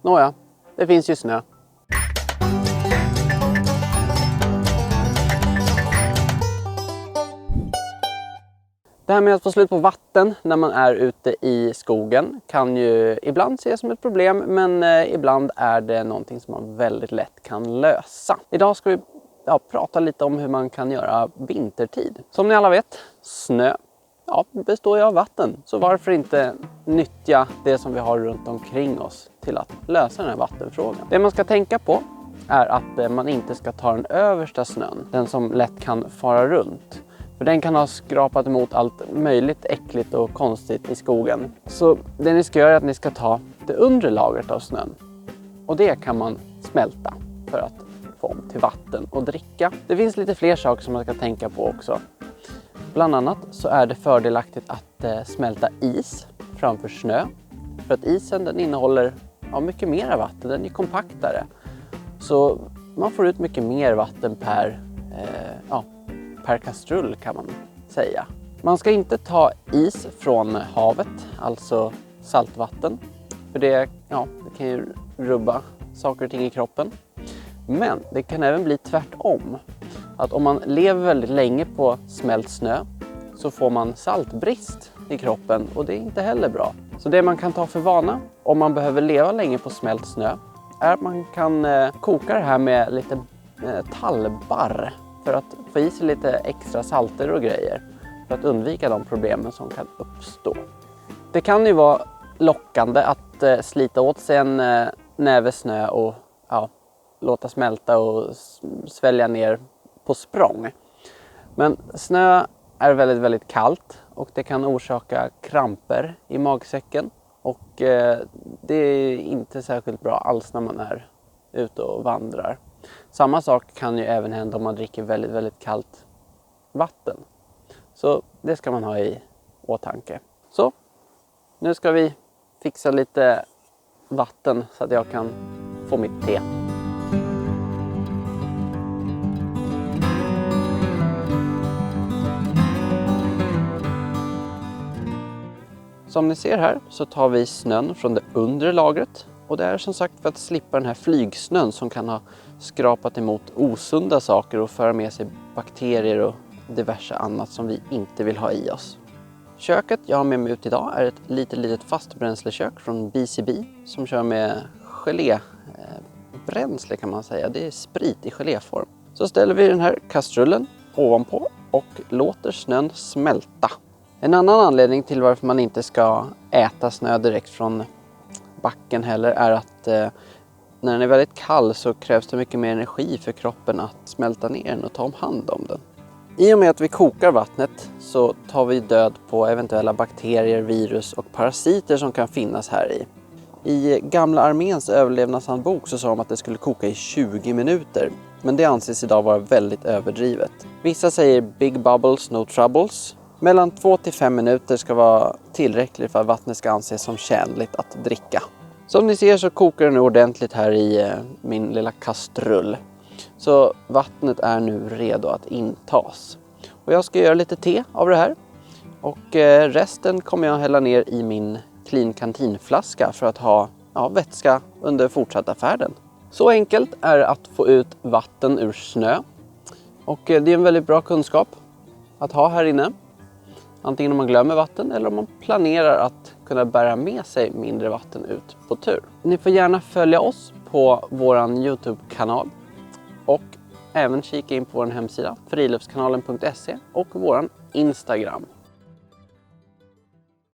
Nåja, det finns ju snö. Det här med att få slut på vatten när man är ute i skogen kan ju ibland ses som ett problem, men ibland är det någonting som man väldigt lätt kan lösa. Idag ska vi prata lite om hur man kan göra vintertid. Som ni alla vet, snö består ju av vatten. Så varför inte nyttja det som vi har runt omkring oss till att lösa den här vattenfrågan? Det man ska tänka på är att man inte ska ta den översta snön, den som lätt kan fara runt. För den kan ha skrapat emot allt möjligt äckligt och konstigt i skogen. Så det ni ska göra är att ni ska ta det undre lagret av snön. Och det kan man smälta för att få om till vatten och dricka. Det finns lite fler saker som man ska tänka på också. Bland annat så är det fördelaktigt att smälta is framför snö. För att isen den innehåller mycket mer vatten, den är kompaktare. Så man får ut mycket mer vatten per kastrull kan man säga. Man ska inte ta is från havet, alltså saltvatten. För det kan ju rubba saker och ting i kroppen. Men det kan även bli tvärtom. Att om man lever väldigt länge på smält snö så får man saltbrist i kroppen och det är inte heller bra. Så det man kan ta för vana om man behöver leva länge på smält snö är att man kan koka det här med lite tallbarr för att få i sig lite extra salter och grejer för att undvika de problemen som kan uppstå. Det kan ju vara lockande att slita åt sig en näve snö och låta smälta och svälja ner på språng. Men snö är väldigt, väldigt kallt och det kan orsaka kramper i magsäcken. Och det är inte särskilt bra alls när man är ute och vandrar. Samma sak kan ju även hända om man dricker väldigt, väldigt kallt vatten. Så det ska man ha i åtanke. Så, nu ska vi fixa lite vatten så att jag kan få mitt te. Som ni ser här så tar vi snön från det undre lagret. Och det är som sagt för att slippa den här flygsnön som kan ha skrapat emot osunda saker och föra med sig bakterier och diverse annat som vi inte vill ha i oss. Köket jag har med mig ut idag är ett litet fastbränslekök från BCB som kör med gelébränsle kan man säga. Det är sprit i geléform. Så ställer vi den här kastrullen ovanpå och låter snön smälta. En annan anledning till varför man inte ska äta snö direkt från backen heller är att när den är väldigt kall så krävs det mycket mer energi för kroppen att smälta ner den och ta om hand om den. I och med att vi kokar vattnet så tar vi död på eventuella bakterier, virus och parasiter som kan finnas här i. I gamla arméns överlevnadshandbok så sa de att det skulle koka i 20 minuter. Men det anses idag vara väldigt överdrivet. Vissa säger big bubbles, no troubles. Mellan 2 till 5 minuter ska vara tillräckligt för att vattnet ska anses som tjänligt att dricka. Som ni ser så kokar det nu ordentligt här i min lilla kastrull. Så vattnet är nu redo att intas. Och jag ska göra lite te av det här. Och resten kommer jag hälla ner i min Clean kantinflaska för att ha vätska under fortsatta färden. Så enkelt är det att få ut vatten ur snö. Och det är en väldigt bra kunskap att ha här inne. Antingen om man glömmer vatten eller om man planerar att kunna bära med sig mindre vatten ut på tur. Ni får gärna följa oss på våran YouTube-kanal och även kika in på vår hemsida friluftskanalen.se och våran Instagram.